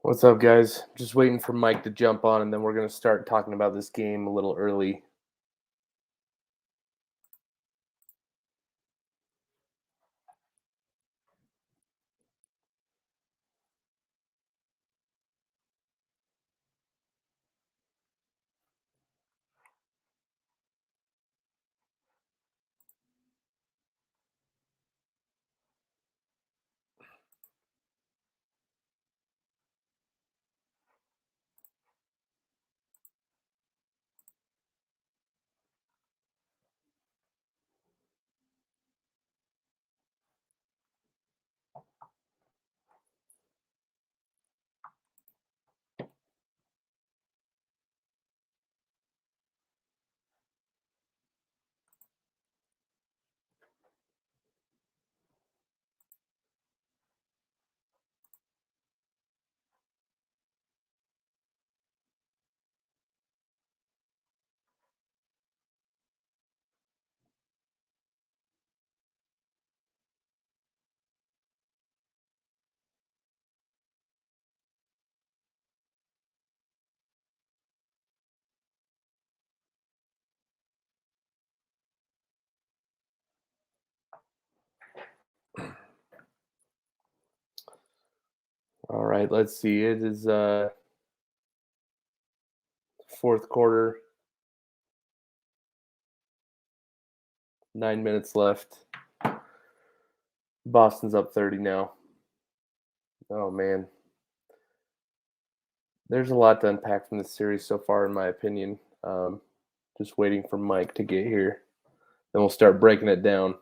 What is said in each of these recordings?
What's up, guys? Just waiting for Mike to jump on, and then we're going to start talking about this game a little early. All right, let's see. It is fourth quarter, 9 minutes left. Boston's up 30 now. Oh, man. There's a lot to unpack from this series so far, in my opinion. Just waiting for Mike to get here. Then we'll start breaking it down.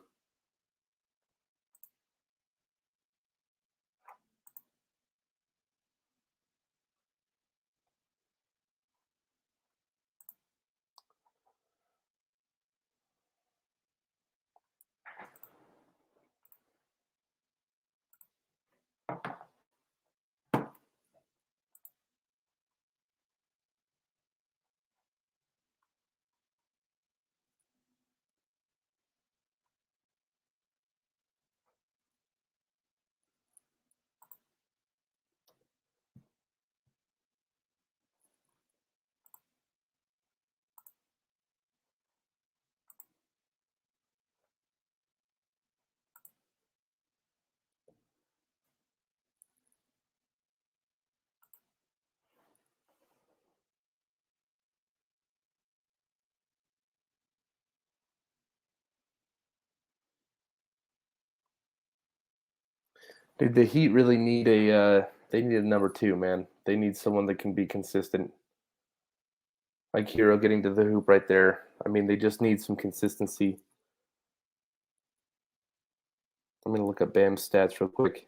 Dude, the Heat really need they need a number two, man. They need someone that can be consistent. Like Hero getting to the hoop right there. I mean, they just need some consistency. I'm going to look up Bam's stats real quick.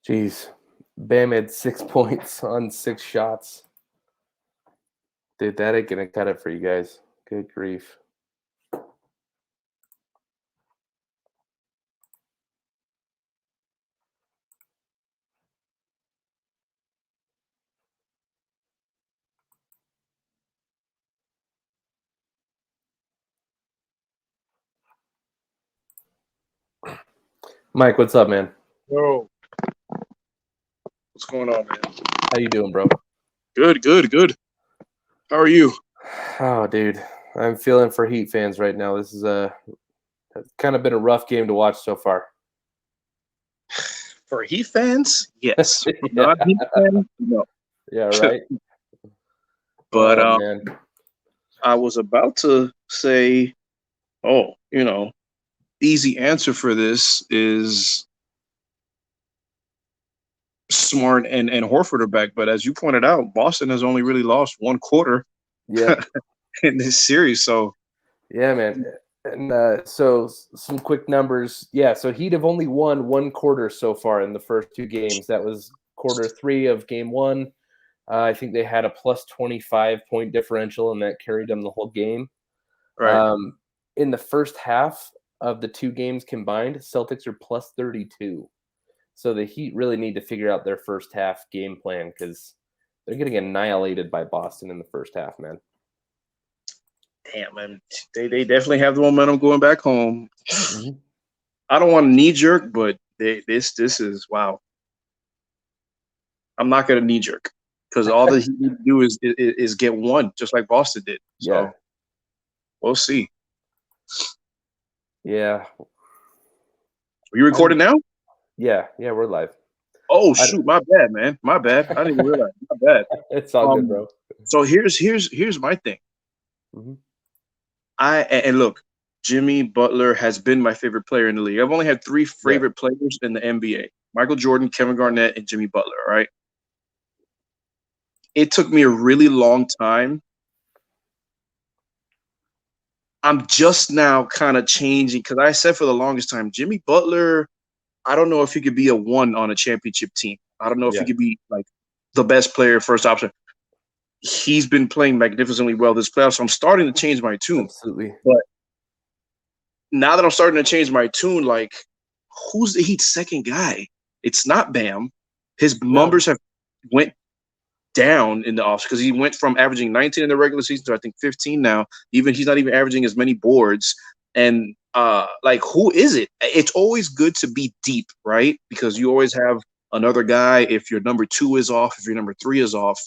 Jeez. Bam had 6 points on 6 shots. Dude, that ain't going to cut it for you guys. Good grief. Mike, what's up, man? Yo, what's going on, man? How you doing, bro? Good. How are you? Oh, dude. I'm feeling for Heat fans right now. This is kind of been a rough game to watch so far. For Heat fans, yes. Yeah. Not Heat fans, no. Yeah, right? But Oh, man. I was about to say, easy answer for this is Smart and Horford are back. But as you pointed out, Boston has only really lost one quarter Yep. in this series. So Yeah, man. And so some quick numbers. Yeah, so Heat have only won one quarter so far in the first two games. That was quarter 3 of game 1. I think they had a plus 25 point differential, and that carried them the whole game. right, In the first half of the two games combined, Celtics are plus 32. So the Heat really need to figure out their first half game plan because they're getting annihilated by Boston in the first half, man. Damn, man. They definitely have the momentum going back home. Mm-hmm. I don't want to knee jerk, but this is wow. I'm not gonna knee jerk because all the Heat need to do is get one, just like Boston did. So Yeah. we'll see. Yeah. Are you recording now? Yeah, we're live. Oh shoot, my bad, man. My bad. I didn't even realize. My bad. It's all good, bro. So here's my thing. Mm-hmm. And look, Jimmy Butler has been my favorite player in the league. I've only had three favorite players in the NBA: Michael Jordan, Kevin Garnett, and Jimmy Butler. Right. It took me a really long time. I'm just now kind of changing because I said for the longest time, Jimmy Butler, I don't know if he could be a one on a championship team. I don't know if he could be like the best player, first option. He's been playing magnificently well this playoff, so I'm starting to change my tune. Absolutely. But now that I'm starting to change my tune, like, who's the Heat's second guy? It's not Bam. His numbers have went down in the offseason because he went from averaging 19 in the regular season to I think 15 now. He's not even averaging as many boards. And like, who is it? It's always good to be deep, right? Because you always have another guy if your number 2 is off, if your number 3 is off.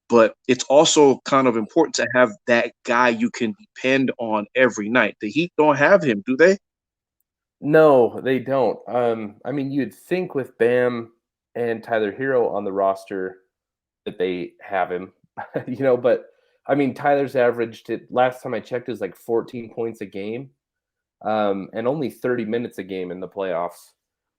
But it's also kind of important to have that guy you can depend on every night. The Heat don't have him, do they? No, they don't. I mean, you'd think with Bam and Tyler Hero on the roster that they have him, but I mean, Tyler's averaged it last time I checked is like 14 points a game, and only 30 minutes a game in the playoffs.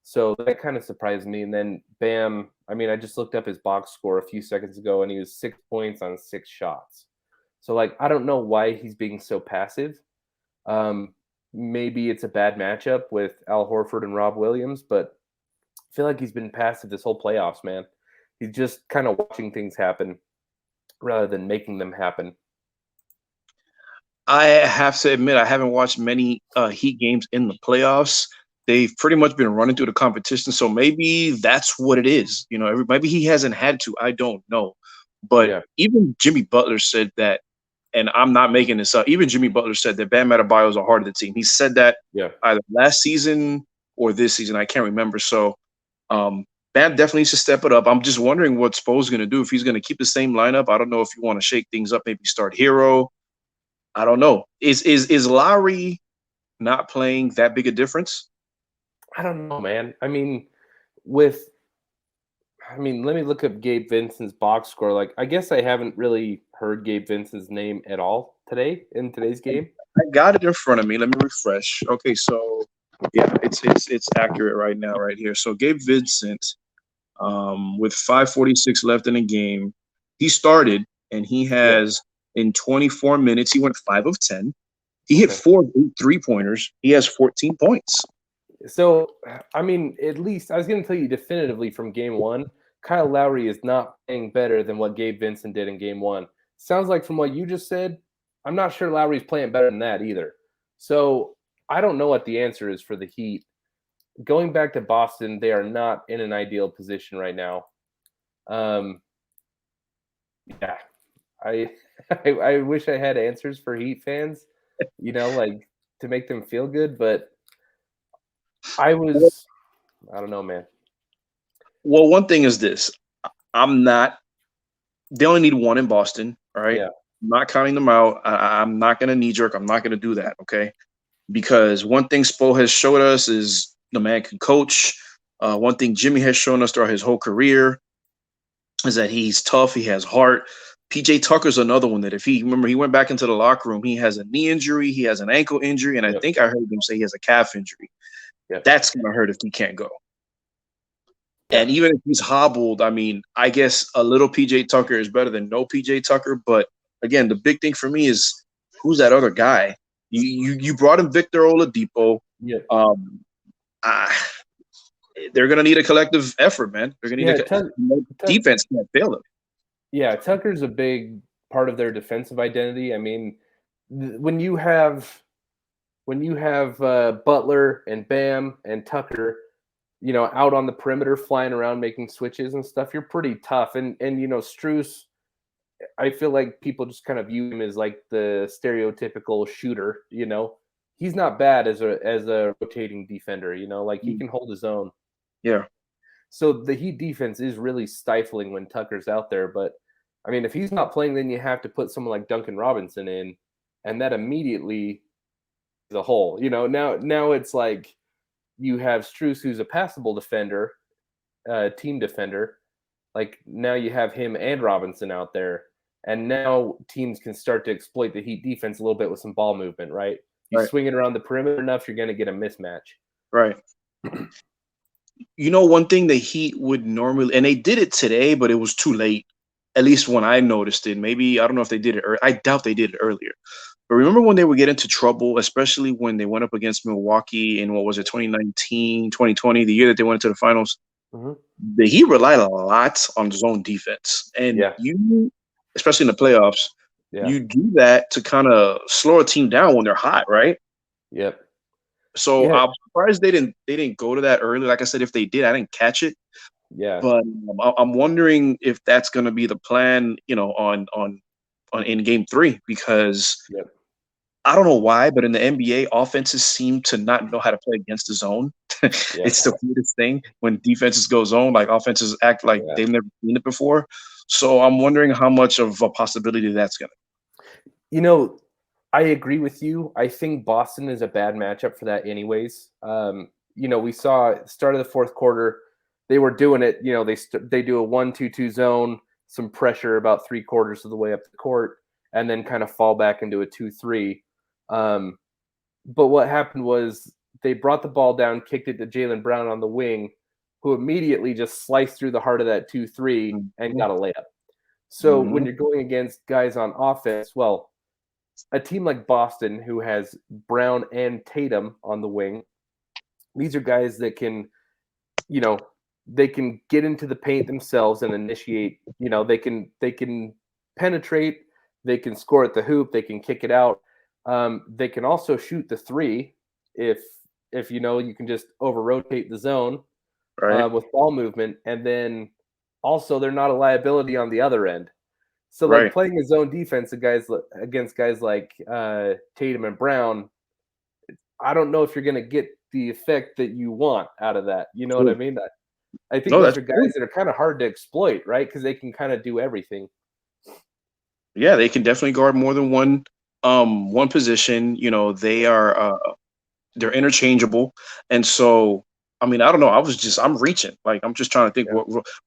So that kind of surprised me. And then Bam, I mean, I just looked up his box score a few seconds ago, and he was 6 points on 6 shots. So like, I don't know why he's being so passive. Maybe it's a bad matchup with Al Horford and Rob Williams, but I feel like he's been passive this whole playoffs, man. He's just kind of watching things happen rather than making them happen. I have to admit, I haven't watched many Heat games in the playoffs. They've pretty much been running through the competition, so maybe that's what it is. Maybe he hasn't had to. I don't know. But even Jimmy Butler said that, and I'm not making this up. Even Jimmy Butler said that Bam Adebayo is a heart of the team. He said that either last season or this season. I can't remember. So Bam definitely needs to step it up. I'm just wondering what Spo's going to do. If he's going to keep the same lineup, I don't know if you want to shake things up, maybe start Hero. I don't know. Is Lowry not playing that big a difference? I don't know, man. I mean, let me look up Gabe Vincent's box score. Like, I guess I haven't really heard Gabe Vincent's name at all in today's game. I got it in front of me. Let me refresh. Okay, so yeah, it's accurate right now, right here. So Gabe Vincent, with 5:46 left in the game, he started and he has in 24 minutes he went 5 of 10. He hit 4 3-pointers. He has 14 points. So, I mean, at least I was going to tell you definitively from game 1, Kyle Lowry is not playing better than what Gabe Vincent did in game 1. Sounds like from what you just said, I'm not sure Lowry's playing better than that either. So I don't know what the answer is for the Heat. Going back to Boston, they are not in an ideal position right now. I wish I had answers for Heat fans, like to make them feel good, but I don't know, man. Well, one thing is this. They only need one in Boston, all right? Yeah. I'm not counting them out. I'm not going to knee jerk. I'm not going to do that, okay? Because one thing Spo has showed us is the man can coach. One thing Jimmy has shown us throughout his whole career is that he's tough. He has heart. PJ Tucker's another one that he went back into the locker room. He has a knee injury. He has an ankle injury. And I think I heard him say he has a calf injury. Yep. That's going to hurt if he can't go. And even if he's hobbled, I mean, I guess a little PJ Tucker is better than no PJ Tucker. But again, the big thing for me is who's that other guy? You brought in Victor Oladipo. Yeah. They're gonna need a collective effort, man. They're gonna need defense can't fail them. Yeah, Tucker's a big part of their defensive identity. I mean, when you have when you have Butler and Bam and Tucker, out on the perimeter, flying around, making switches and stuff, you're pretty tough. And Strus, I feel like people just kind of view him as like the stereotypical shooter. He's not bad as a rotating defender. Like he can hold his own. Yeah. So the Heat defense is really stifling when Tucker's out there. But I mean, if he's not playing, then you have to put someone like Duncan Robinson in, and that immediately is a hole. Now it's like you have Strus, who's a passable defender, team defender. Like now you have him and Robinson out there, and now teams can start to exploit the Heat defense a little bit with some ball movement, right? You swing it around the perimeter enough, you're going to get a mismatch. Right. One thing the Heat would normally, and they did it today, but it was too late. At least when I noticed it. Maybe, I don't know if they did it. I doubt they did it earlier. But remember when they would get into trouble, especially when they went up against Milwaukee in, 2019, 2020, the year that they went into the finals? Mm-hmm. The Heat relied a lot on zone defense. And you, especially in the playoffs, you do that to kind of slow a team down when they're hot, right? Yep. So I'm surprised they didn't go to that early. Like I said, if they did, I didn't catch it. Yeah. But I'm wondering if that's going to be the plan, on in Game 3, because I don't know why, but in the NBA, offenses seem to not know how to play against the zone. It's the weirdest thing when defenses go zone. Like offenses act like they've never seen it before. So I'm wondering how much of a possibility that's going to. I agree with you. I think Boston is a bad matchup for that anyways. We saw at the start of the fourth quarter, they were doing it. They do a 1-2-2 zone, some pressure about 3/4 of the way up the court, and then kind of fall back into a 2-3. But what happened was they brought the ball down, kicked it to Jaylen Brown on the wing, who immediately just sliced through the heart of that 2-3 and got a layup. So when you're going against guys on offense, well, a team like Boston, who has Brown and Tatum on the wing, these are guys that can, they can get into the paint themselves and initiate. They can penetrate, they can score at the hoop, they can kick it out. They can also shoot the three if you can just over rotate the zone with ball movement, and then also they're not a liability on the other end. So like playing a zone defense against guys like Tatum and Brown, I don't know if you're going to get the effect that you want out of that. You know what I mean? I think those are guys that are kind of hard to exploit, right? Because they can kind of do everything. Yeah, they can definitely guard more than one position. They're interchangeable, and so I mean, I don't know. I'm reaching. Like I'm just trying to think.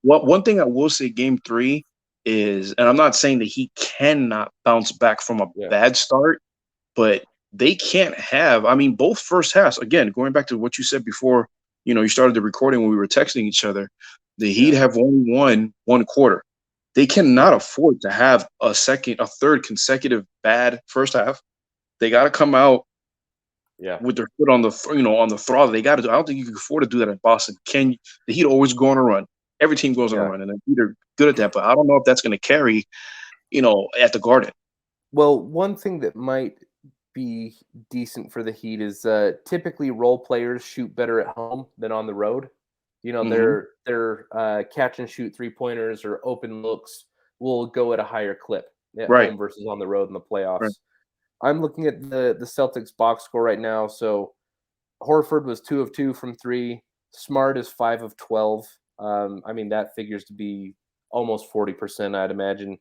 What one thing I will say, Game 3 is, and I'm not saying that he cannot bounce back from a bad start, but they can't have. I mean, both first halves. Again, going back to what you said before, you started the recording when we were texting each other. The Heat have only won one quarter. They cannot afford to have a third consecutive bad first half. They got to come out with their foot on the throttle. They got to. I don't think you can afford to do that in Boston. The Heat always go on a run. Every team goes on a run, and the Heat are good at that. But I don't know if that's going to carry, at the Garden. Well, one thing that might be decent for the Heat is typically role players shoot better at home than on the road. Their catch and shoot 3-pointers or open looks will go at a higher clip at home versus on the road in the playoffs. I'm looking at the Celtics box score right now. So Horford was 2 of 2 from 3. Smart is 5 of 12. I mean, that figures to be almost 40%, I'd imagine.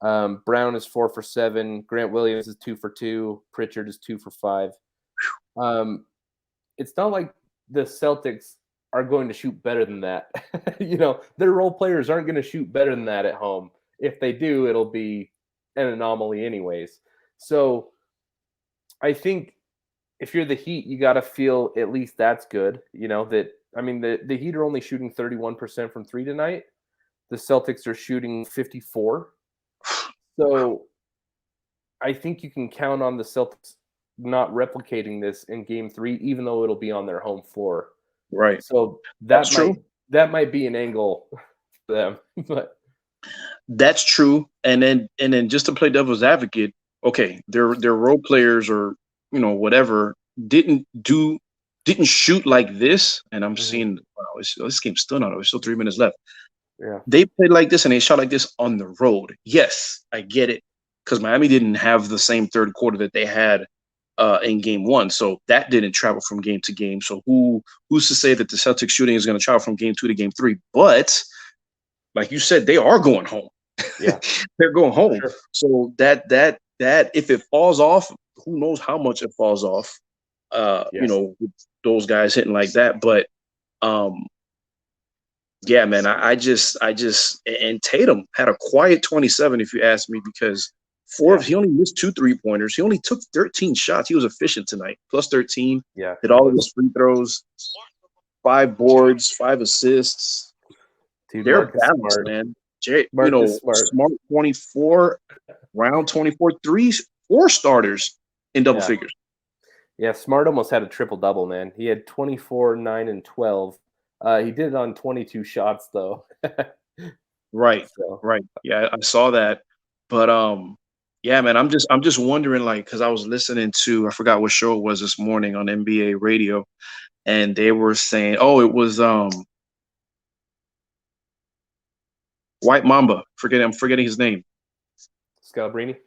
Brown is 4 for 7. Grant Williams is 2 for 2. Pritchard is 2 for 5. It's not like the Celtics are going to shoot better than that. Their role players aren't going to shoot better than that at home. If they do, it'll be an anomaly anyways. So I think if you're the Heat, you got to feel at least that's good. The Heat are only shooting 31% from 3 tonight. The Celtics are shooting 54%. So I think you can count on the Celtics not replicating this in Game 3, even though it'll be on their home floor. Right. So that's true. That might be an angle for them. But that's true. And then just to play devil's advocate, okay, their role players or whatever, didn't shoot like this, and I'm Mhm. seeing wow, this game's still not over. There's still 3 minutes left. Yeah. They played like this and they shot like this on the road. Yes, I get it because Miami didn't have the same third quarter that they had in game one, so that didn't travel from game to game. So who's to say that the Celtics shooting is going to travel from game two to game three? But like you said, they are going home. Yeah. They're going For home. sure. So that if it falls off, who knows how much it falls off? Yeah. With those guys hitting like that. But um, yeah, man, I just and Tatum had a quiet 27, if you ask me, because Yeah. he only missed 2 3-pointers. He only took 13 shots. He was efficient tonight, plus 13. Yeah. Hit He all of his was. free throws, 5 boards, 5 assists. Dude, They're Marcus balanced, Smart. man. Marcus Smart. Smart 24, round 24, 4 starters in double Yeah. figures. Yeah. Smart almost had a triple double, man. He had 24, 9, and 12. He did it on 22 shots, though. Right, So, right. Yeah, I saw that. But yeah, man, I'm just wondering, like, because I was listening to, I forgot what show it was this morning on NBA radio, and they were saying, oh, it was White Mamba. I'm forgetting his name. Scalabrini.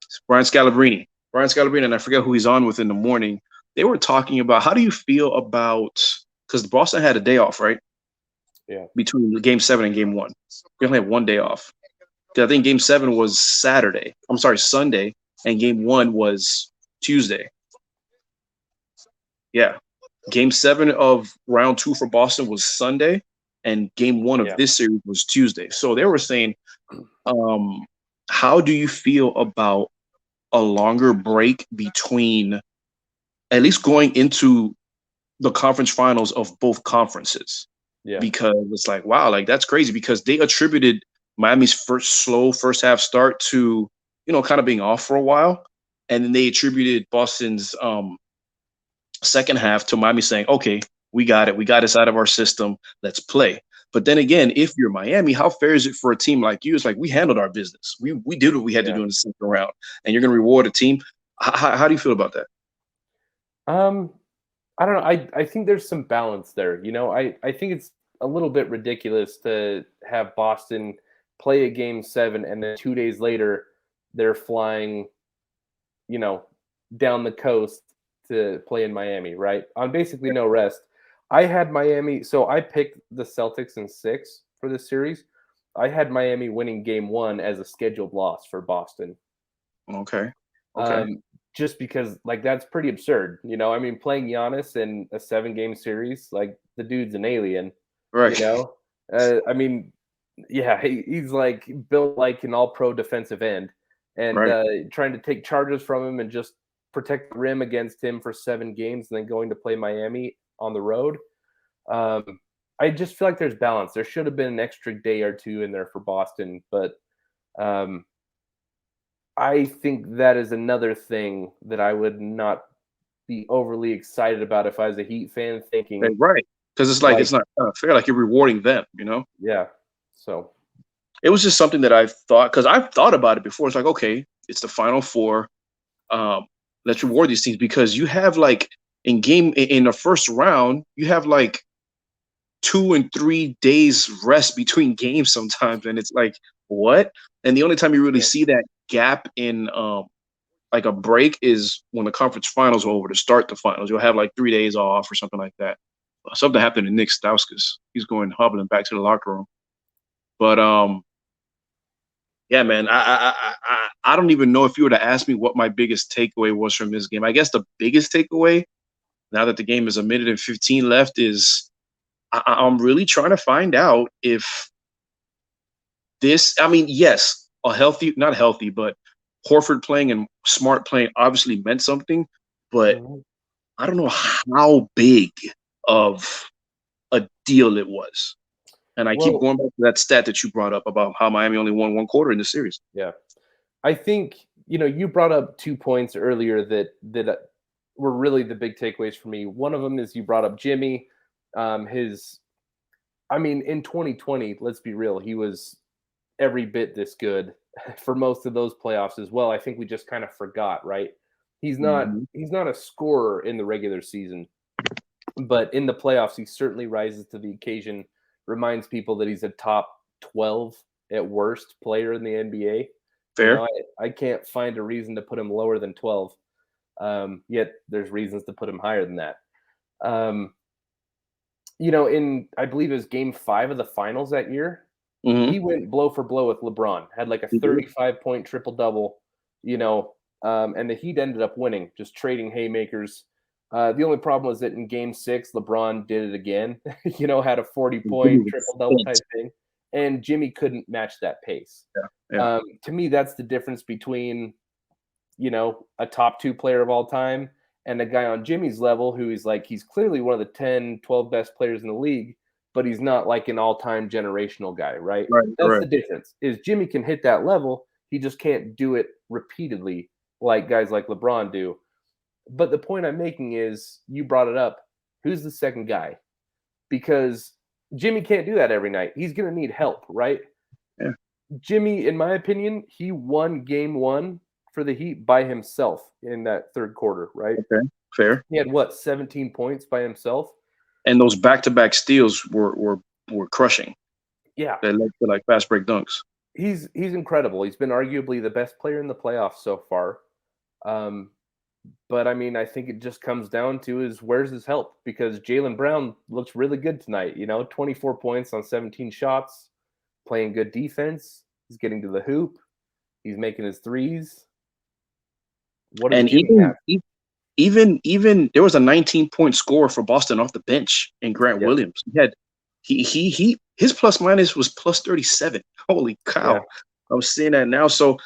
It's Brian Scalabrine. Brian Scalabrine, and I forget who he's on with in the morning. They were talking about how do you feel about because Boston had a day off, right? Yeah. Between game seven and game one. We only had one day off. I think game seven was Saturday. I'm sorry, Sunday, and game one was Tuesday. Yeah. Game seven of round two for Boston was Sunday, and game one of Yeah. this series was Tuesday. So they were saying, how do you feel about a longer break between at least going into the conference finals of both conferences? Yeah. Because it's like, wow, like that's crazy because they attributed Miami's slow first half start to, kind of being off for a while. And then they attributed Boston's second half to Miami saying, okay, we got it. We got this out of our system. Let's play. But then again, if you're Miami, how fair is it for a team like you? It's like we handled our business. We did what we had to Yeah. do in the second round, and you're going to reward a team. How do you feel about that? Um, I don't know. I think there's some balance there. I think it's a little bit ridiculous to have Boston play a game seven and then 2 days later they're flying, you know, down the coast to play in Miami, right? On basically no rest. I had Miami, so I picked the Celtics in six for this series. I had Miami winning game one as a scheduled loss for Boston. Okay. Okay. Um, just because like that's pretty absurd, I mean, playing Giannis in a 7 game series, like the dude's an alien, you Right. know. I mean, yeah, he's like built like an all-pro defensive end, and Right. trying to take charges from him and just protect the rim against him for 7 games, and then going to play Miami on the road. Um, I just feel like there's balance. There should have been an extra day or two in there for Boston, but um, I think that is another thing that I would not be overly excited about if I was a Heat fan, thinking Right. Because it's like like, it's not fair. Like you're rewarding them. yeah. So It was just something that I thought because I've thought about it before. It's like, okay, it's the final four. Let's reward these teams because you have like in the first round, you have like 2 and 3 days rest between games sometimes, and it's like what? And the only time you really yeah, see that gap in like a break is when the conference finals are over to start the finals. You'll have like 3 days off or something like that. Something happened to Nick Stauskas. He's going hobbling back to the locker room. But yeah, man, I don't even know if you were to ask me what my biggest takeaway was from this game. I guess the biggest takeaway, now that the game is a minute and 15 left, is I'm really trying to find out if this. I mean, yes, not healthy, but Horford playing and Smart playing obviously meant something, but mhm. I don't know how big of a deal it was. And I keep Well, going back to that stat that you brought up about how Miami only won one quarter in the series. yeah. I think you brought up 2 points earlier that were really the big takeaways for me. One of them is you brought up Jimmy. His, I mean, in 2020, let's be real, he was every bit this good for most of those playoffs as well. I think we just kind of forgot, right? He's not a scorer in the regular season, but in the playoffs, he certainly rises to the occasion. Reminds people that he's a top 12 at worst player in the NBA. Fair. I can't find a reason to put him lower than 12. Yet there's reasons to put him higher than that. In I believe it was game 5 of the finals that year, Mm-hmm. he went blow for blow with LeBron, had like a 35-point triple-double, and the Heat ended up winning, just trading haymakers. The only problem was that in game 6, LeBron did it again, had a 40-point triple-double type thing, and Jimmy couldn't match that pace. Yeah. To me, that's the difference between, a top 2 player of all time and a guy on Jimmy's level who is like, he's clearly one of the 10, 12 best players in the league, but he's not like an all-time generational guy, right? That's the difference. Is Jimmy can hit that level, he just can't do it repeatedly like guys like LeBron do. But the point I'm making is, you brought it up, who's the second guy? Because Jimmy can't do that every night. He's going to need help, right? Yeah. Jimmy, in my opinion, he won game 1 for the Heat by himself in that third quarter, right? Okay, fair. He had 17 points by himself? And those back-to-back steals were crushing. Yeah. They led to like fast break dunks. He's incredible. He's been arguably the best player in the playoffs so far. But I mean, I think it just comes down to is where's his help? Because Jaylen Brown looks really good tonight. 24 points on 17 shots, playing good defense. He's getting to the hoop. He's making his threes. What does Jimmy have? Even there was a 19-point score for Boston off the bench in Grant Williams. His plus minus was plus 37. Holy cow. Yeah. I was seeing that now. So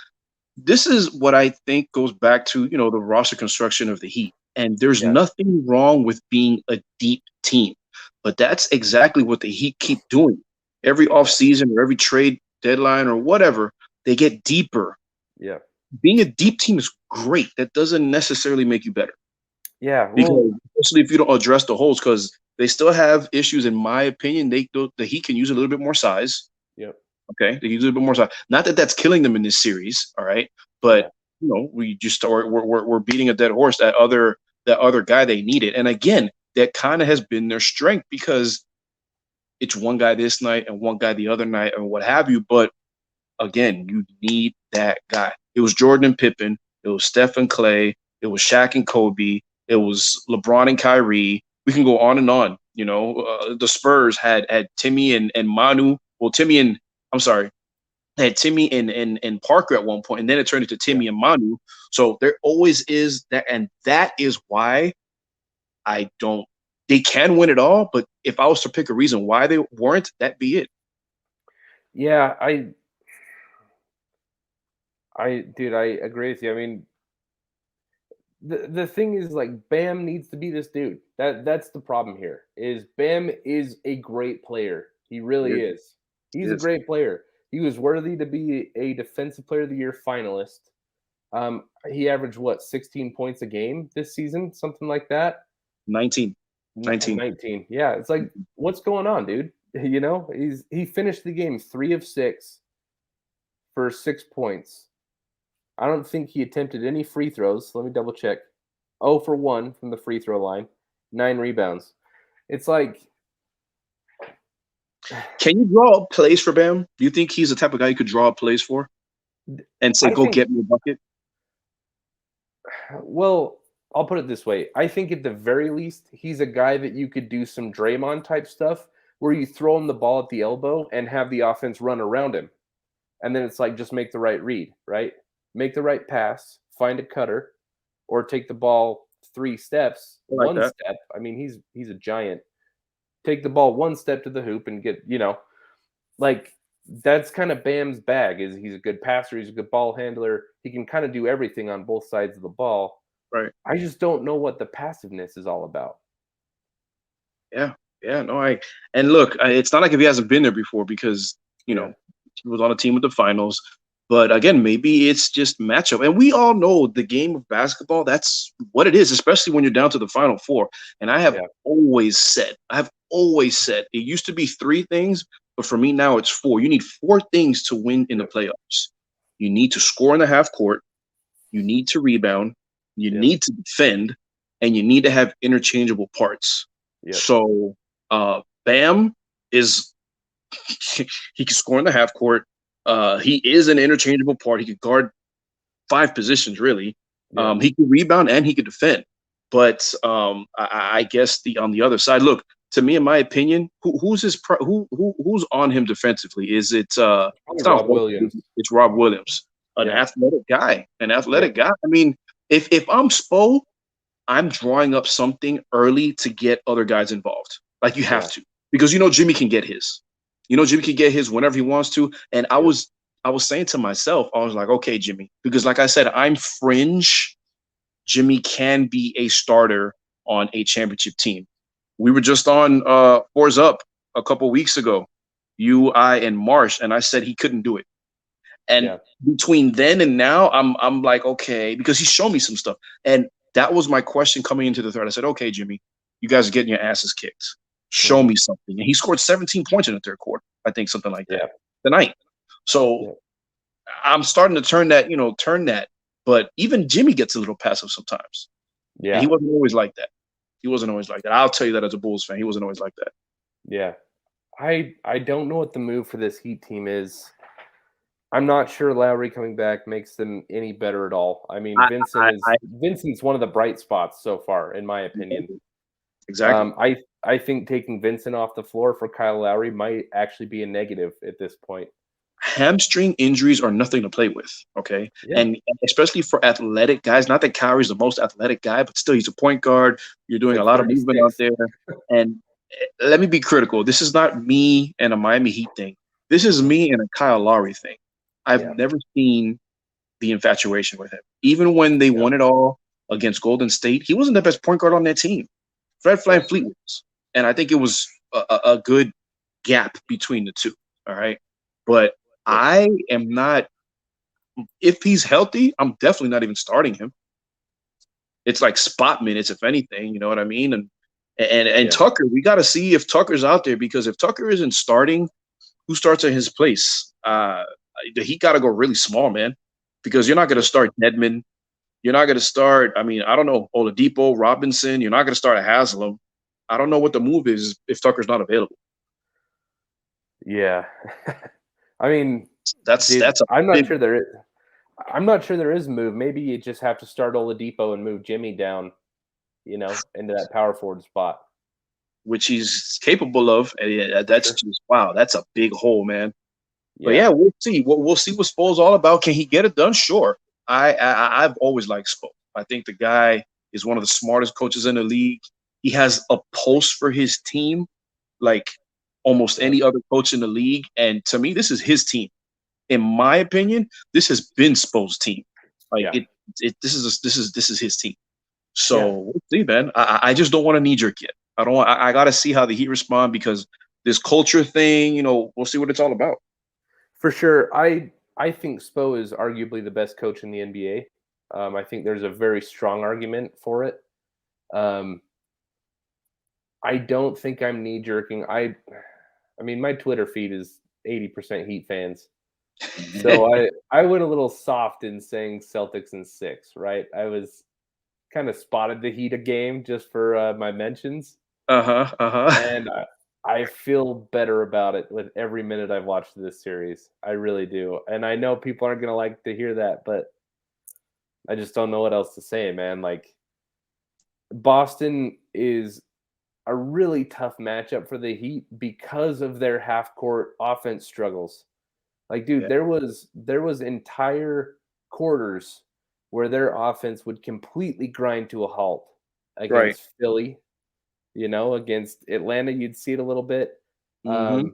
this is what I think goes back to, the roster construction of the Heat. And there's nothing wrong with being a deep team. But that's exactly what the Heat keep doing. Every offseason or every trade deadline or whatever, they get deeper. Yeah. Being a deep team is great. That doesn't necessarily make you better. Yeah. Because especially if you don't address the holes, because they still have issues, in my opinion. The Heat can use a little bit more size. Yep. Okay, they use a little bit more size. Not that that's killing them in this series, all right. But we're beating a dead horse. That other guy they needed, and again, that kind of has been their strength because it's one guy this night and one guy the other night and what have you. But again, you need that guy. It was Jordan and Pippen. It was Steph and Clay. It was Shaq and Kobe. It was LeBron and Kyrie. We can go on and on. The Spurs had Timmy and Manu. Well, had Timmy and Parker at one point, and then it turned into Timmy and Manu. So there always is that, and that is why they can win it all, but if I was to pick a reason why they weren't, that'd be it. Yeah, I agree with you. I mean, the thing is, like, Bam needs to be this dude. That's the problem here. Is Bam is a great player. He really is. He's a great player. He was worthy to be a Defensive Player of the Year finalist. He averaged 16 points a game this season, something like that. 19. Yeah, it's like, what's going on, dude? He finished the game 3 of 6 for 6 points. I don't think he attempted any free throws. Let me double check. 0 for 1 from the free throw line. 9 rebounds. It's like, can you draw up plays for Bam? Do you think he's the type of guy you could draw up plays for and say, get me a bucket? Well, I'll put it this way. I think at the very least, he's a guy that you could do some Draymond type stuff where you throw him the ball at the elbow and have the offense run around him. And then it's like, just make the right read, right? Make the right pass, find a cutter, or take the ball 3 steps, one step. I mean, he's a giant. Take the ball 1 step to the hoop and get, that's kind of Bam's bag. Is he's a good passer, he's a good ball handler. He can kind of do everything on both sides of the ball. Right. I just don't know what the passiveness is all about. Yeah. No, and look, it's not like if he hasn't been there before because, he was on a team with the finals. But again, maybe it's just matchup. And we all know the game of basketball, that's what it is, especially when you're down to the Final Four. And I have always said, it used to be 3 things, but for me now it's 4. You need 4 things to win in the playoffs. You need to score in the half court. You need to rebound. You Yep. need to defend, and you need to have interchangeable parts. Yep. So Bam is he can score in the half court. He is an interchangeable part. He could guard 5 positions really. Yeah. He could rebound and he could defend. But I guess on the other side, look, to me, in my opinion, who's who's on him defensively? Is it Probably it's not Rob Williams. it's Rob Williams, an Yeah. athletic guy, Yep. guy. I mean, if I'm Spo, I'm drawing up something early to get other guys involved. Like you have Yeah. to, because Jimmy can get his. Jimmy can get his whenever he wants to. And I was saying to myself, I was like, okay, Jimmy, because like I said, I'm fringe. Jimmy can be a starter on a championship team. We were just on Fours Up a couple weeks ago, you, I, and Marsh, and I said he couldn't do it. And between then and now, I'm like, okay, because he showed me some stuff. And that was my question coming into the third. I said, okay, Jimmy, you guys are getting your asses kicked. Show me something. And he scored 17 points in the third quarter. I think something like that tonight. So I'm starting to turn that. But even Jimmy gets a little passive sometimes. Yeah. And he wasn't always like that. I'll tell you that as a Bulls fan. He wasn't always like that. Yeah. I don't know what the move for this Heat team is. I'm not sure Lowry coming back makes them any better at all. I mean, Vincent's one of the bright spots so far, in my opinion. Exactly. I think taking Vincent off the floor for Kyle Lowry might actually be a negative at this point. Hamstring injuries are nothing to play with, okay? Yeah. And especially for athletic guys, not that Kyrie's the most athletic guy, but still he's a point guard. You're doing a lot of movement out there. And let me be critical. This is not me and a Miami Heat thing. This is me and a Kyle Lowry thing. I've never seen the infatuation with him. Even when they won it all against Golden State, he wasn't the best point guard on that team. Fred VanVleet was. And I think it was a good gap between the two, all right? But I am not – if he's healthy, I'm definitely not even starting him. It's like spot minutes, if anything, you know what I mean? And Tucker, we got to see if Tucker's out there, because if Tucker isn't starting, who starts in his place? He got to go really small, man, because you're not going to start Nedman. You're not going to start, I don't know, Oladipo, Robinson. You're not going to start a Haslam. I don't know what the move is if Tucker's not available. Yeah. I mean, I'm not sure there is a move. Maybe you just have to start Oladipo and move Jimmy down, into that power forward spot, which he's capable of. And that's just wow. That's a big hole, man. But we'll see. We'll see what Spo's all about. Can he get it done? Sure. I've always liked Spo. I think the guy is one of the smartest coaches in the league. He has a pulse for his team, like almost any other coach in the league. And to me, this is his team. In my opinion, this has been Spo's team. This is his team. So we'll see, man. I just don't want to knee jerk yet. I got to see how the Heat respond, because this culture thing, we'll see what it's all about. For sure. I think Spo is arguably the best coach in the NBA. I think there's a very strong argument for it. I don't think I'm knee jerking. I mean, my Twitter feed is 80% Heat fans. So I went a little soft in saying Celtics in 6, right? I was kind of spotted the Heat a game just for my mentions. And I feel better about it with every minute I've watched this series. I really do. And I know people aren't going to like to hear that, but I just don't know what else to say, man. Like, Boston is a really tough matchup for the Heat because of their half-court offense struggles. Like, dude, there was entire quarters where their offense would completely grind to a halt against Philly. Against Atlanta, you'd see it a little bit. And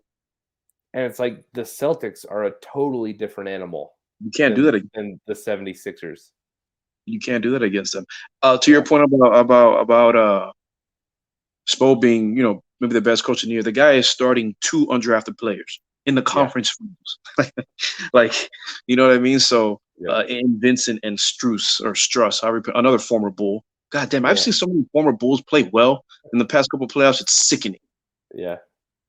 it's like the Celtics are a totally different animal. You can't do that than the 76ers. You can't do that against them. To your point about Spo being, maybe the best coach in the year, the guy is starting 2 undrafted players in the conference finals. Like, you know what I mean? So in Vincent and Struss, another former Bull. God damn, I've seen so many former Bulls play well in the past couple of playoffs. It's sickening. Yeah.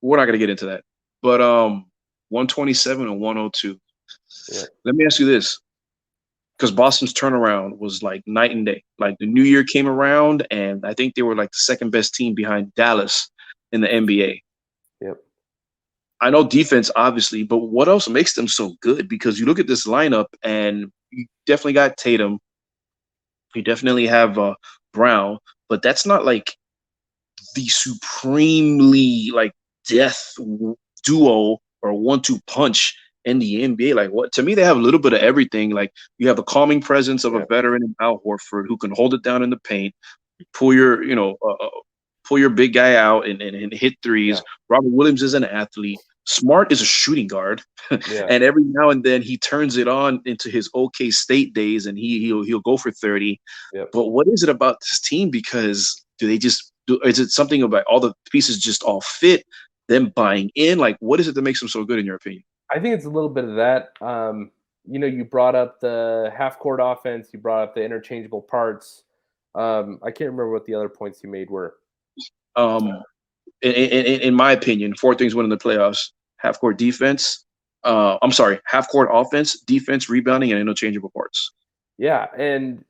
We're not going to get into that. But 127 and 102. Yeah. Let me ask you this. because Boston's turnaround was like night and day. Like the new year came around, and I think they were like the second best team behind Dallas in the NBA. Yep. I know defense, obviously, but what else makes them so good? Because you look at this lineup, and you definitely got Tatum. You definitely have Brown, but that's not like the supremely like death duo or 1-2 punch in the NBA. Like what to me, they have a little bit of everything. Like you have the calming presence of a veteran in Al Horford who can hold it down in the paint, pull your pull your big guy out and hit threes. Yeah. Robert Williams is an athlete. Smart is a shooting guard, Yeah. and every now and then he turns it on into his OK State days, and he'll go for 30. Yep. But what is it about this team? Because do they just is it something about all the pieces just all fit? Them buying in, like what is it that makes them so good in your opinion? I think it's a little bit of that. You brought up the half court offense. You brought up the interchangeable parts. I can't remember what the other points you made were. In my opinion, four things winning the playoffs: half court defense. Half court offense, defense, rebounding, and interchangeable parts. Yeah, and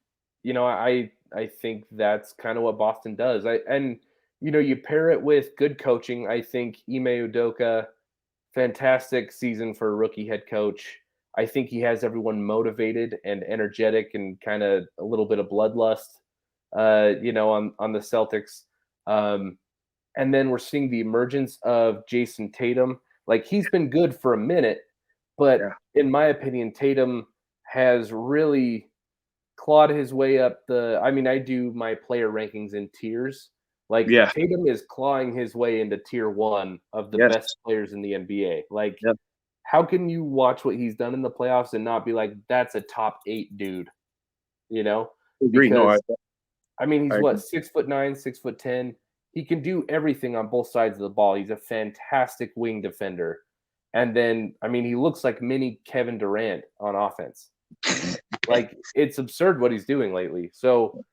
I think that's kind of what Boston does. You pair it with good coaching. I think Ime Udoka, fantastic season for a rookie head coach. I think he has everyone motivated and energetic and kind of a little bit of bloodlust, on the Celtics. And then we're seeing the emergence of Jason Tatum. Like he's been good for a minute, but in my opinion, Tatum has really clawed his way up I do my player rankings in tiers. Like Tatum is clawing his way into tier 1 of the best players in the NBA. Like how can you watch what he's done in the playoffs and not be like, that's a top 8 dude? Agree. Because he's what, 6'9", 6'10". He can do everything on both sides of the ball. He's a fantastic wing defender. And then, he looks like mini Kevin Durant on offense. Like, it's absurd what he's doing lately. So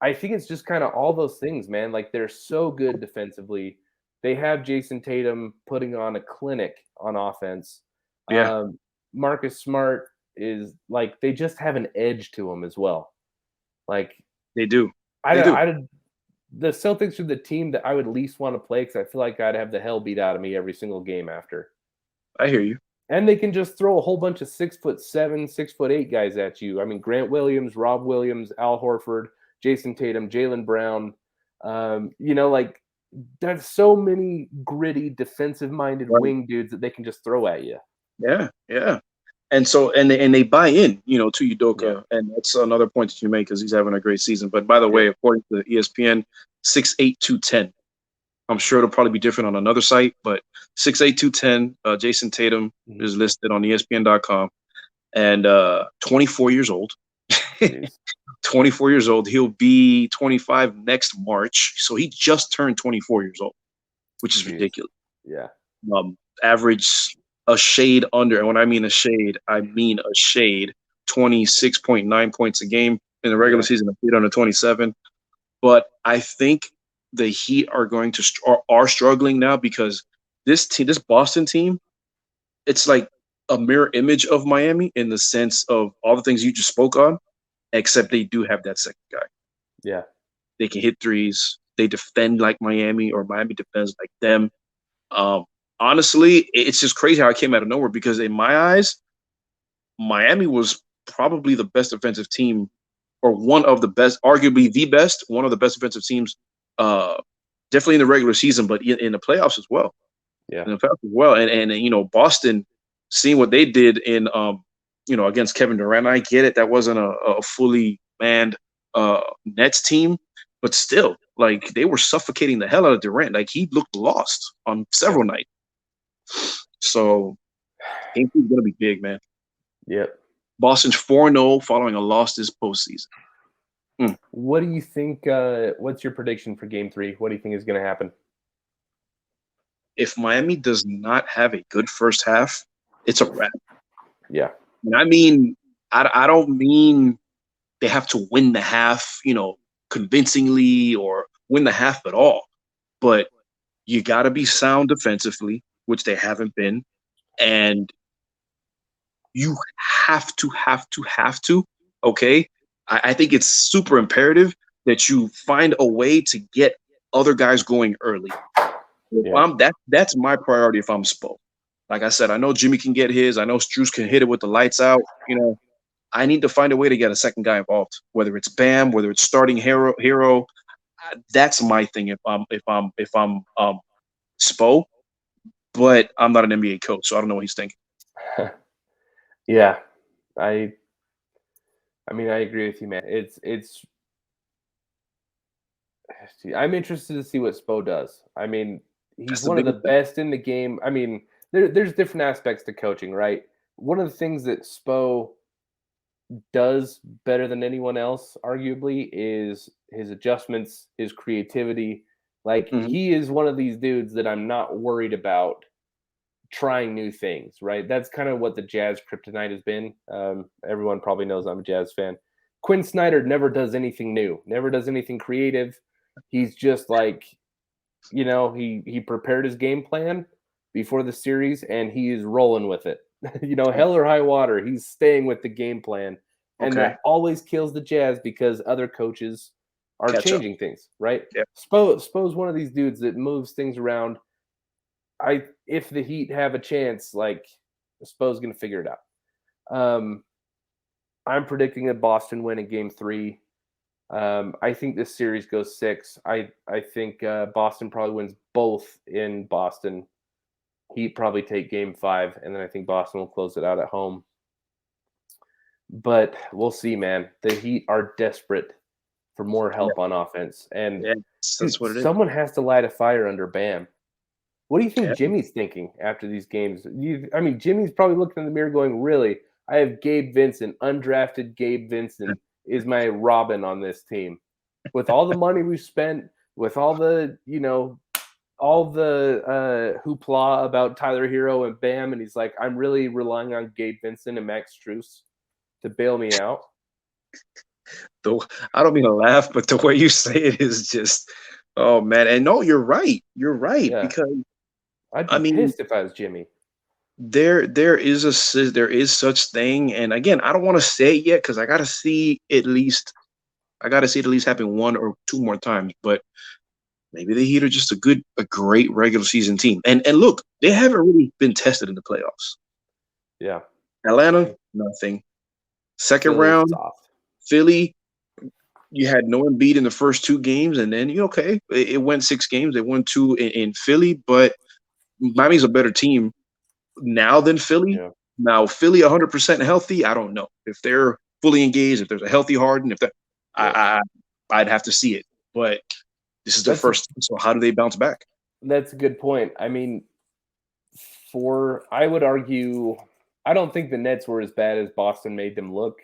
I think it's just kind of all those things, man. Like, they're so good defensively. They have Jason Tatum putting on a clinic on offense. Marcus Smart is like, they just have an edge to him as well. Like, they do. The Celtics are the team that I would least want to play because I feel like I'd have the hell beat out of me every single game after. I hear you. And they can just throw a whole bunch of 6'7", 6'8" guys at you. Grant Williams, Rob Williams, Al Horford, Jason Tatum, Jaylen Brown. That's so many gritty, defensive-minded wing dudes that they can just throw at you. Yeah. And so, and they buy in, to Udoka, and that's another point that you make because he's having a great season. But by the way, according to ESPN, 6'8", 210. I'm sure it'll probably be different on another site, but 6'8", 210. Jason Tatum is listed on ESPN.com, and 24 years old. 24 years old. He'll be 25 next March, so he just turned 24 years old, which is ridiculous. Yeah. Average a shade under, and when I mean a shade, I mean a shade. 26.9 points a game in the regular season. Heat under 27, but I think the Heat are going to are struggling now because this Boston team, it's like a mirror image of Miami in the sense of all the things you just spoke on, except they do have that second guy. Yeah, they can hit threes. They defend like Miami, or Miami defends like them. Honestly, it's just crazy how it came out of nowhere because in my eyes, Miami was probably the best defensive team, or one of the best, arguably the best, one of the best defensive teams, definitely in the regular season, but in the playoffs as well. Yeah, in the playoffs as well. And Boston, seeing what they did in against Kevin Durant, I get it. That wasn't a fully manned Nets team, but still, like they were suffocating the hell out of Durant. Like he looked lost on several nights. So, game 2 is gonna be big, man. Yep. Boston's 4-0 following a loss this postseason. What do you think? What's your prediction for Game 3? What do you think is going to happen? If Miami does not have a good first half, it's a wrap. Yeah. And I don't mean they have to win the half, convincingly or win the half at all. But you got to be sound defensively, which they haven't been. And you have to Okay, I think it's super imperative that you find a way to get other guys going early. If Yeah. I'm that's my priority if I'm Spo. Like I said, I know Jimmy can get his. I know Struce can hit it with the lights out. I need to find a way to get a second guy involved, whether it's Bam, whether it's starting hero. That's my thing if I'm Spo, but I'm not an NBA coach, so I don't know what he's thinking. Yeah. I I mean, I agree with you, man. I'm interested to see what Spo does. I mean, he's That's the one of the biggest thing. best in the game. I mean, there's different aspects to coaching, right? One of the things that Spo does better than anyone else, arguably, is his adjustments, his creativity. Like, Mhm. he is one of these dudes that I'm not worried about trying new things, right? That's kind of what the Jazz kryptonite has been. Everyone probably knows I'm a Jazz fan. Quinn Snyder never does anything new, never does anything creative. He's just like, he prepared his game plan before the series and he is rolling with it. Hell or high water, he's staying with the game plan. And Okay, that always kills the Jazz because other coaches are catch up. changing things, right? Yeah, Spo's one of these dudes that moves things around. If the Heat have a chance, like Spo's gonna figure it out. Um, I'm predicting a Boston win in Game 3. I think this series goes 6. I think Boston probably wins both in Boston. Heat probably take Game 5, and then I think Boston will close it out at home. But we'll see, man. The Heat are desperate for more yeah, help on offense, and yeah. That's dude, what it is. someone has to light a fire under Bam. What do you think Yeah. Jimmy's thinking after these games? I mean, Jimmy's probably looking in the mirror going, really? I have Gabe Vincent, undrafted Gabe Vincent is my Robin on this team. With all the money we've spent, with all the hoopla about Tyler Hero and Bam, and he's like, I'm really relying on Gabe Vincent and Max Struess to bail me out. The I don't mean to laugh, but the way you say it is just, oh man. And no, you're right. You're right Yeah, because I'd I be mean, pissed if I was Jimmy. there is such thing, and again, I don't want to say it yet because I gotta see it at least happen one or two more times. But maybe the Heat are just a great regular season team. And look, they haven't really been tested in the playoffs. Yeah, Atlanta, nothing. Second Philly round, soft. Philly, you had no Embiid in the first two games, and then you okay. It went 6 games. They won two in Philly, but Miami's a better team now than Philly. Yeah, Now Philly 100% healthy. I don't know if they're fully engaged. If there's a healthy Harden, if that, yeah. I'd have to see it. But this is their That's a first. So how do they bounce back? that's a good point. I mean, I would argue, I don't think the Nets were as bad as Boston made them look.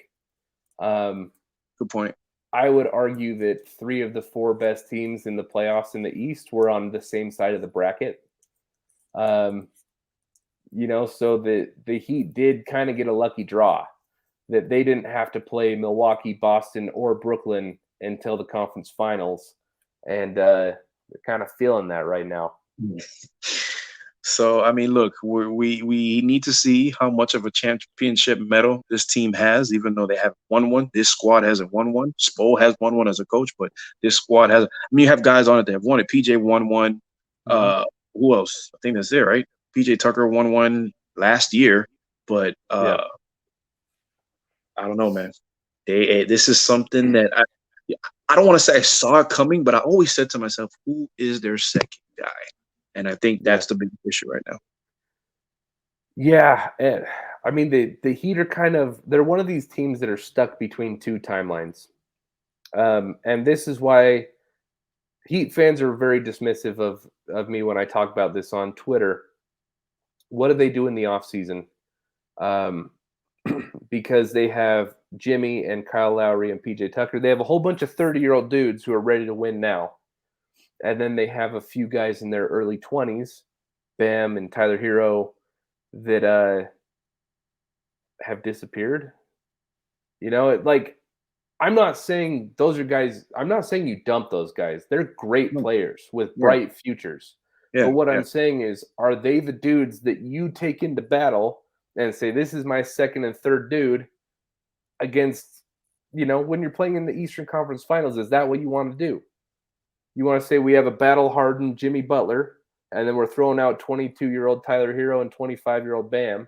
Um, Good point. I would argue that 3 of the 4 best teams in the playoffs in the East were on the same side of the bracket. Um, so the Heat did kind of get a lucky draw that they didn't have to play Milwaukee, Boston, or Brooklyn until the conference finals, and they're kind of feeling that right now. So I mean, look, we need to see how much of a championship medal this team has, even though they haven't won one. This squad hasn't won one. Spo has won one as a coach, but this squad has. I mean, you have guys on it that have won it. PJ won one. Mm-hmm. Uh, who else? I think that's it, right? PJ Tucker won one last year, but Yeah, I don't know, man. This is something that I don't want to say I saw it coming, but I always said to myself, who is their second guy? And I think yeah. that's the big issue right now. Yeah, I mean the Heat are they're one of these teams that are stuck between 2 timelines. And this is why Heat fans are very dismissive of me when I talk about this on Twitter. What do they do in the offseason? Um, because they have Jimmy and Kyle Lowry and PJ Tucker. They have a whole bunch of 30-year-old dudes who are ready to win now. And then they have a few guys in their early 20s, Bam and Tyler Hero, that have disappeared. Like, I'm not saying those are guys. I'm not saying you dump those guys. They're great No, players with yeah, bright futures. But yeah, what yeah. I'm saying is, are they the dudes that you take into battle and say, this is my second and third dude against when you're playing in the Eastern Conference Finals, is that what you want to do? You want to say we have a battle-hardened Jimmy Butler, and then we're throwing out 22-year-old Tyler Hero and 25-year-old Bam.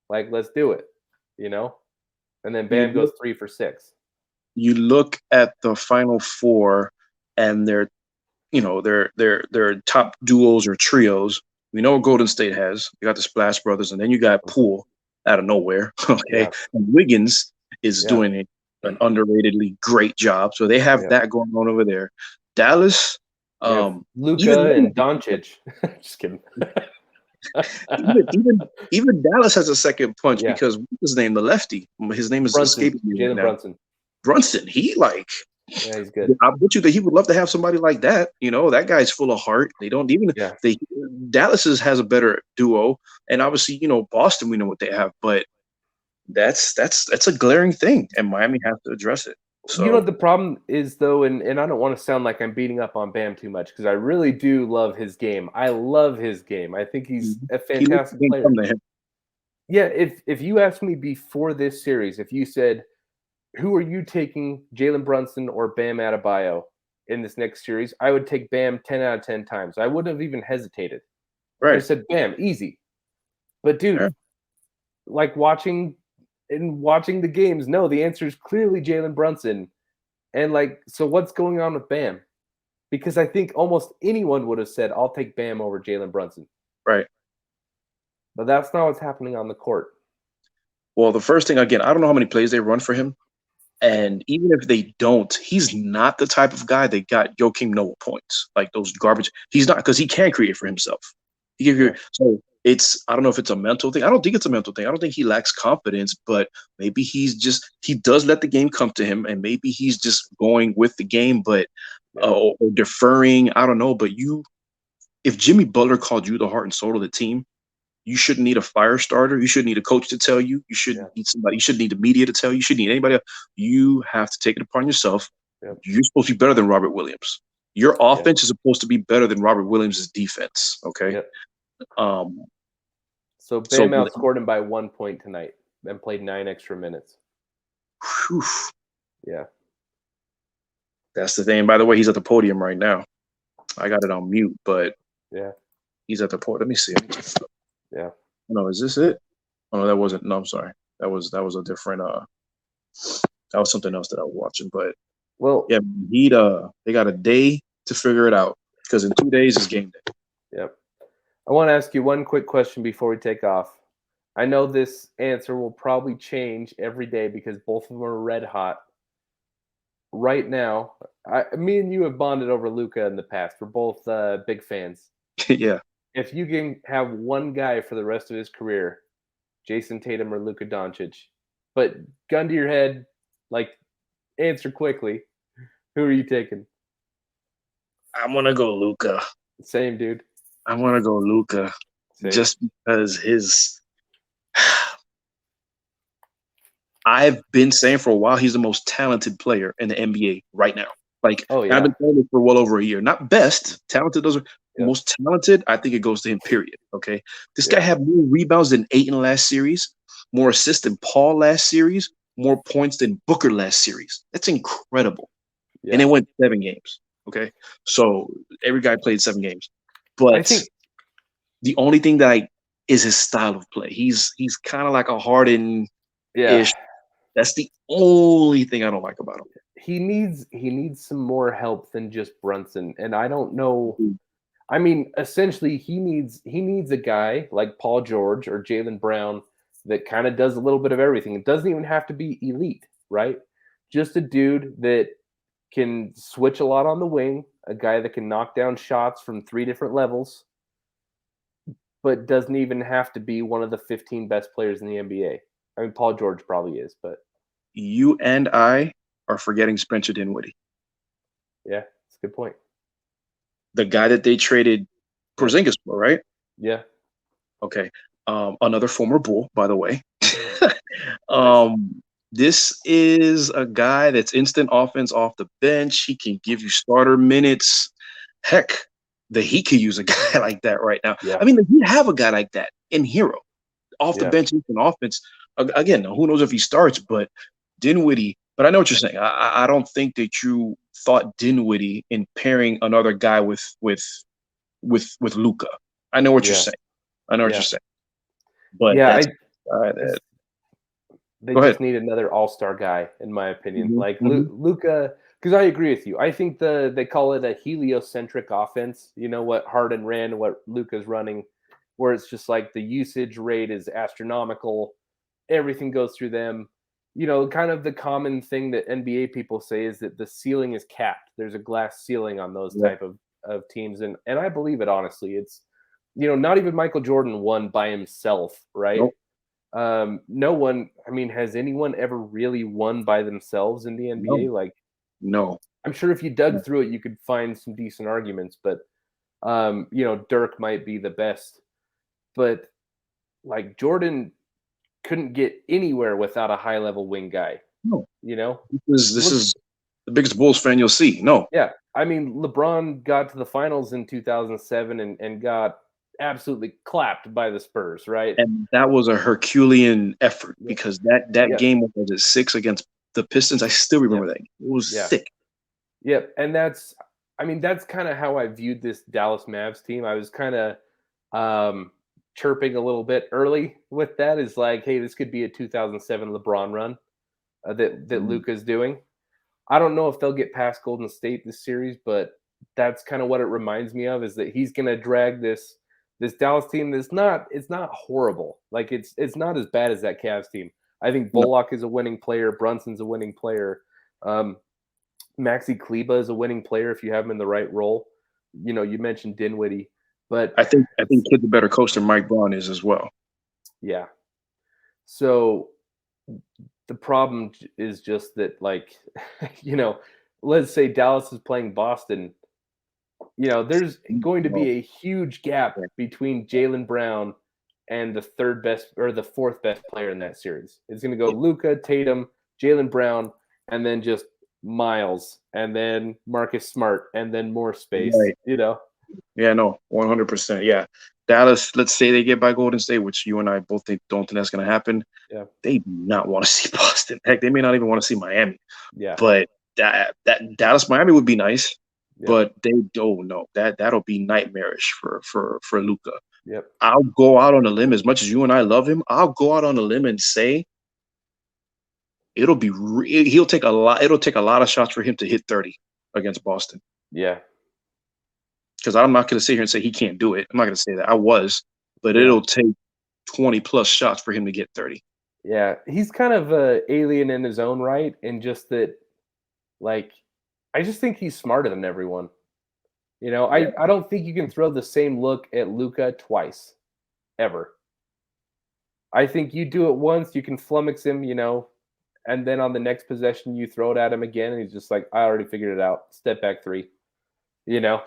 Like, let's do it, And then Bam goes 3 for 6. You look at the Final Four, and their top duos or trios. We know what Golden State has. You got the Splash Brothers, and then you got Poole out of nowhere. Okay, Yeah. And Wiggins is doing an underratedly great job. So they have that going on over there. Dallas, Luka and Doncic. Just kidding. even Dallas has a second punch because what's his name? The lefty. His name is escaping me Jalen right now. Brunson. Brunson. He yeah, he's good. I bet you that he would love to have somebody like that. That guy's full of heart. They don't even. Dallas has a better duo, and obviously, Boston. We know what they have, but that's a glaring thing, and Miami has to address it. So, what the problem is, though, and I don't want to sound like I'm beating up on Bam too much because I really do love his game. I love his game. I think he's a fantastic player. Yeah, if you asked me before this series, if you said, who are you taking, Jalen Brunson or Bam Adebayo in this next series, I would take Bam 10 out of 10 times. I wouldn't have even hesitated. Right. I said, Bam, easy. But, dude, like watching the games, no, the answer is clearly Jalen Brunson. And, so what's going on with Bam? Because I think almost anyone would have said, I'll take Bam over Jalen Brunson. Right. But that's not what's happening on the court. Well, the first thing, again, I don't know how many plays they run for him. And even if they don't, he's not the type of guy that got Joakim Noah points, like those garbage. He's not, because he can create for himself. So I don't know if it's a mental thing. I don't think it's a mental thing. I don't think he lacks confidence, but maybe he does let the game come to him, and maybe he's just going with the game, but or deferring. I don't know. But if Jimmy Butler called you the heart and soul of the team, you shouldn't need a fire starter. You shouldn't need a coach to tell you. You shouldn't need somebody. You shouldn't need the media to tell you. You shouldn't need anybody else. You have to take it upon yourself. Yep. You're supposed to be better than Robert Williams. Your offense is supposed to be better than Robert Williams' defense. Okay. Yep. So Bam outscored him by 1 point tonight and played 9 extra minutes. Whew. Yeah. That's the thing. By the way, he's at the podium right now. I got it on mute, but he's at the podium. Let me see. Yeah. No, is this it? Oh no, that wasn't. No, I'm sorry. That was a different. That was something else that I was watching. But they got a day to figure it out because in 2 days is game day. Yep. I want to ask you one quick question before we take off. I know this answer will probably change every day because both of them are red hot. Right now, me and you have bonded over Luka in the past. We're both big fans. Yeah. If you can have one guy for the rest of his career, Jason Tatum or Luka Doncic, but gun to your head, answer quickly. Who are you taking? I'm gonna go Luka. Same, dude. I want to go Luka just because I've been saying for a while he's the most talented player in the NBA right now. I've been saying it for well over a year. Not best, talented. Those are most talented. I think it goes to him. Period. Okay, this guy had more rebounds than Ayton last series, more assists than Paul last series, more points than Booker last series. That's incredible. Yeah. And it went 7 games. Okay, so every guy played 7 games. But I think the only thing that is his style of play. He's kind of like a Harden-ish. Yeah. That's the only thing I don't like about him. He needs some more help than just Brunson, and I don't know. I mean, essentially, he needs a guy like Paul George or Jaylen Brown that kind of does a little bit of everything. It doesn't even have to be elite, right? Just a dude that can switch a lot on the wing, a guy that can knock down shots from 3 different levels, but doesn't even have to be one of the 15 best players in the NBA. I mean, Paul George probably is, but you and I are forgetting Spencer Dinwiddie. Yeah, that's a good point. The guy that they traded Porzingis for, right? Yeah. Okay. Another former Bull, by the way. This is a guy that's instant offense off the bench. He can give you starter minutes. Heck, the Heat could use a guy like that right now. Yeah. I mean, you have a guy like that in Hero. Off the bench, instant offense. Again, who knows if he starts, but Dinwiddie But I know what you're saying. I don't think that you thought Dinwiddie in pairing another guy with Luca. I know what you're Yeah, saying. I know what you're yeah, saying. But yeah. that's I uh, They go ahead. just need another all-star guy, in my opinion. Hmm. Like Hmm. Luca, because I agree with you. I think they call it a heliocentric offense. You know what Harden ran, what Luca's running, where it's just like the usage rate is astronomical. Everything goes through them. You know, kind of the common thing that NBA people say is that the ceiling is capped. There's a glass ceiling on those Yeah. type of teams, and I believe it honestly. It's not even Michael Jordan won by himself, right? Nope. No one, I mean, has anyone ever really won by themselves in the No. NBA? Like, No. I'm sure if you dug through it, you could find some decent arguments, but Dirk might be the best. But like Jordan couldn't get anywhere without a high level wing guy, No. you know? This Look, is the biggest Bulls fan you'll see. No. yeah. I mean, LeBron got to the finals in 2007 and got absolutely clapped by the Spurs, right? And that was a Herculean effort Yeah. because that Yeah. game was at 6 against the Pistons. I still Yep. remember that. It was Yeah. sick. Yep, and that's kind of how I viewed this Dallas Mavs team. I was kind of chirping a little bit early with that. Is like, hey, this could be a 2007 LeBron run that Mm. Luka's doing. I don't know if they'll get past Golden State this series, but that's kind of what it reminds me of. Is that he's going to drag this Dallas team that's not it's not horrible. Like it's not as bad as that Cavs team. I think No. Bullock is a winning player. Brunson's a winning player. Um, Maxi Kleba is a winning player if you have him in the right role. You mentioned Dinwiddie, but I think Kid's a better coach than Mike Brown is as well. yeah. So the problem is just that, like, you know, let's say Dallas is playing Boston. There's going to No. be a huge gap between Jalen Brown and the third best or the fourth best player in that series. It's going to go Luca, Tatum, Jalen Brown, and then just Miles, and then Marcus Smart, and then more space. Right. Yeah, no, 100%. Yeah. Dallas, let's say they get by Golden State, which you and I both don't think that's going to happen. Yeah, They do not want to see Boston. Heck, they may not even want to see Miami. yeah, But that Dallas Miami would be nice, yep, but they don't know that'll be nightmarish for Luca. yep. I'll go out on a limb as much as you and I love him. I'll go out on a limb and say he'll take a lot. It'll take a lot of shots for him to hit 30 against Boston. Yeah, Because I'm not going to sit here and say he can't do it. I'm not going to say that. I was, but yeah, it'll take 20 plus shots for him to get 30. yeah. He's kind of a alien in his own right, and just that, like, I just think he's smarter than everyone. Yeah. I don't think you can throw the same look at Luca twice, ever. I think you do it once, you can flummox him, and then on the next possession you throw it at him again, and he's just like, I already figured it out. Step back three. You know?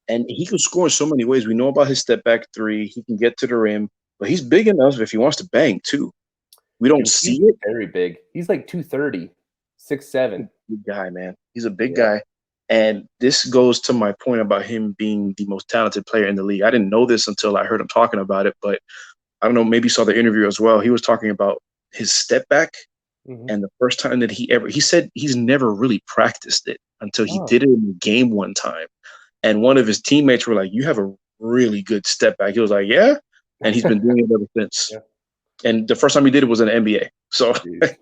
And he can score in so many ways. We know about his step back three. He can get to the rim, but he's big enough if he wants to bang too. We don't Dude, see he's it. very big. He's like 230, 6'7". Big guy, man. He's a big Yeah. guy. And this goes to my point about him being the most talented player in the league. I didn't know this until I heard him talking about it, but I don't know, maybe you saw the interview as well. He was talking about his step back Mhm. and the first time that he said he's never really practiced it until he Oh. did it in the game one time. And one of his teammates were like, "You have a really good step back." He was like, "Yeah," and he's been doing it ever since. Yeah. And the first time he did it was in the NBA. So Jeez.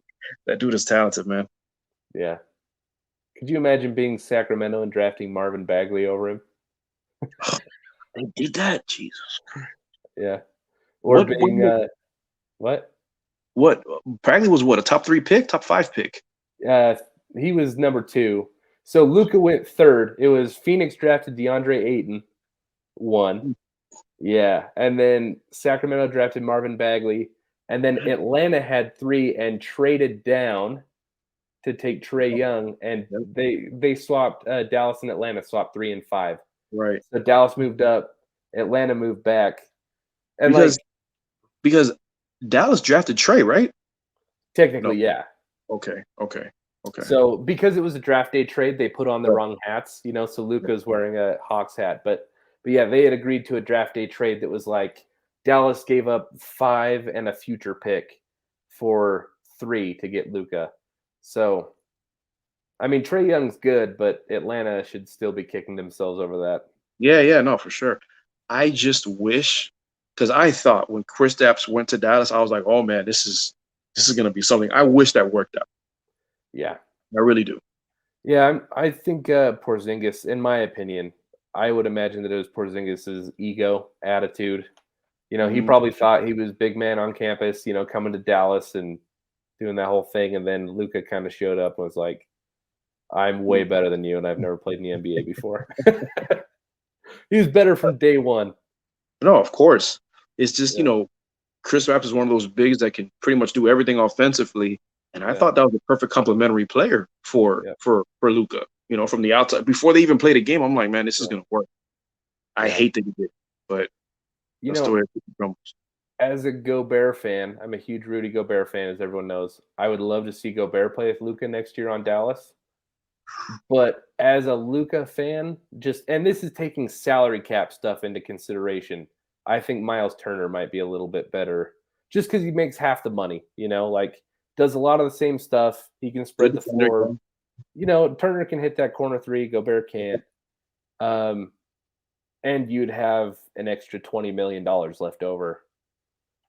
that dude is talented, man. Yeah. Could you imagine being Sacramento and drafting Marvin Bagley over him? They did that, Jesus. Yeah. Or What? being what? What? Bagley was what, a top 3 pick, top 5 pick? Uh, he was number 2. So Luca went third. It was Phoenix drafted DeAndre Ayton, 1. Yeah, and then Sacramento drafted Marvin Bagley, and then Atlanta had 3 and traded down to take Trey Young, and Yep. they swapped Dallas and Atlanta swapped 3 and 5. Right. So Dallas moved up, Atlanta moved back, and like Because Dallas drafted Trey, right? No. technically, yeah. Okay. Okay. Okay. So because it was a draft day trade, they put on the Right. wrong hats, So Luca's wearing a Hawks hat, but yeah, they had agreed to a draft day trade that was like Dallas gave up 5 and a future pick for 3 to get Luca. So I mean, Trae Young's good, but Atlanta should still be kicking themselves over that. Yeah, no, for sure. I just wish, because I thought when Kristaps went to Dallas, I was like, oh man, this is gonna be something. I wish that worked out. Yeah. I really do. Yeah, I think Porzingis, in my opinion, I would imagine that it was Porzingis's ego, attitude. He Mhm. probably thought he was big man on campus, coming to Dallas and doing that whole thing. And then Luca kind of showed up and was like, I'm way better than you, and I've never played in the NBA before. He was better from day one. No, of course. It's just, Yeah. Kristaps is one of those bigs that can pretty much do everything offensively. And I Yeah. thought that was a perfect complementary player for Yeah. Luca. From the outside. Before they even played a game, I'm like, man, this is Yeah. gonna work. I Yeah. hate that he did, but You that's the know, way it crumbles. as a Gobert fan, I'm a huge Rudy Gobert fan, as everyone knows. I would love to see Gobert play with Luca next year on Dallas. But as a Luca fan, and this is taking salary cap stuff into consideration, I think Miles Turner might be a little bit better just because he makes half the money, like does a lot of the same stuff. He can spread Good the defender. floor. Turner can hit that corner three, Gobert can't. And you'd have an extra $20 million left over.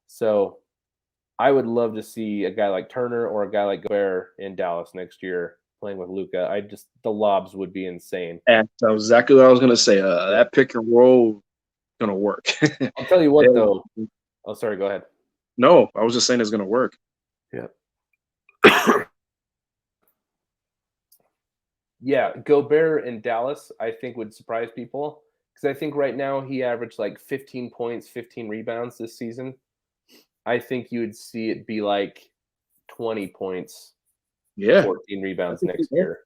So I would love to see a guy like Turner or a guy like Gobert in Dallas next year playing with Luca. The lobs would be insane. And that's exactly what I was gonna say. Yeah. That pick and roll gonna work. I'll tell you what though. Oh, sorry, go ahead. No, I was just saying it's gonna work. Yeah. Yeah, Gobert in Dallas, I think would surprise people because I think right now he averaged like 15 points, 15 rebounds this season. I think you would see it be like 20 points, Yeah. 14 rebounds next year.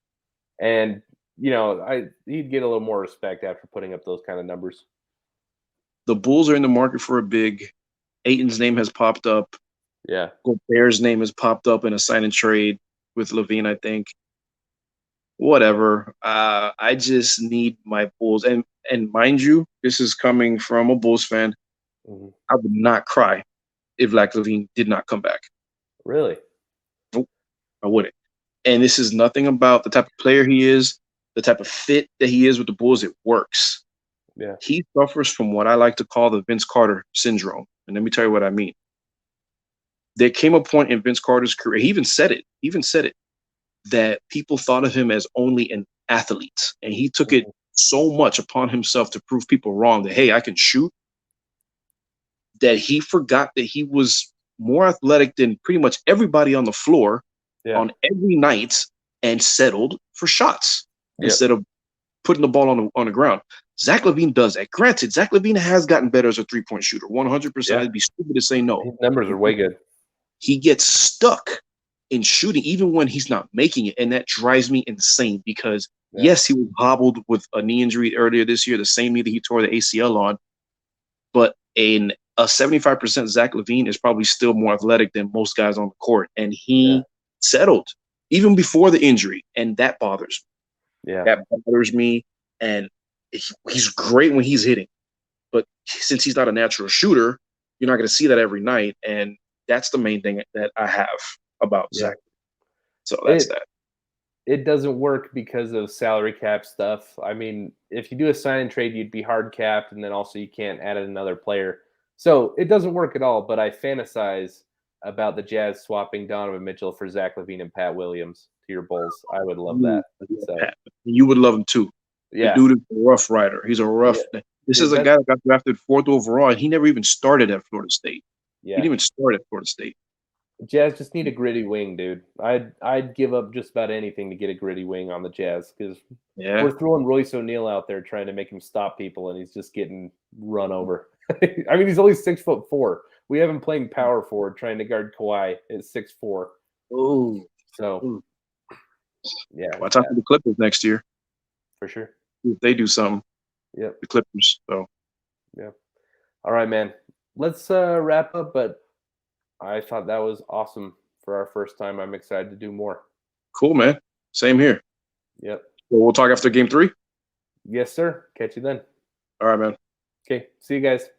And he'd get a little more respect after putting up those kind of numbers. The Bulls are in the market for a big. Aiton's name has popped up. Yeah. Gobert's name has popped up in a sign and trade with Levine, I think. Whatever. I just need my Bulls. And mind you, this is coming from a Bulls fan. Mm-hmm. I would not cry if Levine did not come back. Really? Nope, I wouldn't. And this is nothing about the type of player he is, the type of fit that he is with the Bulls. It works. Yeah. He suffers from what I like to call the Vince Carter syndrome. And let me tell you what I mean. There came a point in Vince Carter's career, he even said it, that people thought of him as only an athlete. And he took it so much upon himself to prove people wrong that, hey, I can shoot, that he forgot that he was more athletic than pretty much everybody on the floor on every night and settled for shots instead of putting the ball on the ground. Zach LaVine does that. Granted, Zach LaVine has gotten better as a three-point shooter. 100%. It'd be stupid to say no. His numbers are way good. He gets stuck in shooting even when he's not making it, and that drives me insane because, yes, he was hobbled with a knee injury earlier this year, the same knee that he tore the ACL on, but a 75% Zach LaVine is probably still more athletic than most guys on the court, and he settled even before the injury, and that bothers me. Yeah. That bothers me, and he's great when he's hitting, but since he's not a natural shooter, you're not going to see that every night, and that's the main thing that I have about Zach. So that's that. It doesn't work because of salary cap stuff. I mean, if you do a sign and trade, you'd be hard capped, and then also you can't add another player. So it doesn't work at all, but I fantasize about the Jazz swapping Donovan Mitchell for Zach LaVine and Pat Williams to your Bulls. I would love that. So, you would love him too. Yeah. The dude is a rough rider. He's a rough. This is a guy that got drafted 4th overall, and he never even started at Florida State. Yeah. He didn't even start at Florida State. Jazz just need a gritty wing, dude. I'd give up just about anything to get a gritty wing on the Jazz because we're throwing Royce O'Neal out there trying to make him stop people, and he's just getting run over. I mean, he's only 6'4". We have him playing power forward trying to guard Kawhi at 6'4". Oh, so yeah. Watch out for the Clippers next year. For sure. If they do something. Yep. The Clippers. So. Yeah. All right, man. Let's wrap up, but I thought that was awesome for our first time. I'm excited to do more. Cool, man. Same here. Yep. Well, we'll talk after game 3. Yes, sir. Catch you then. All right, man. Okay. See you guys.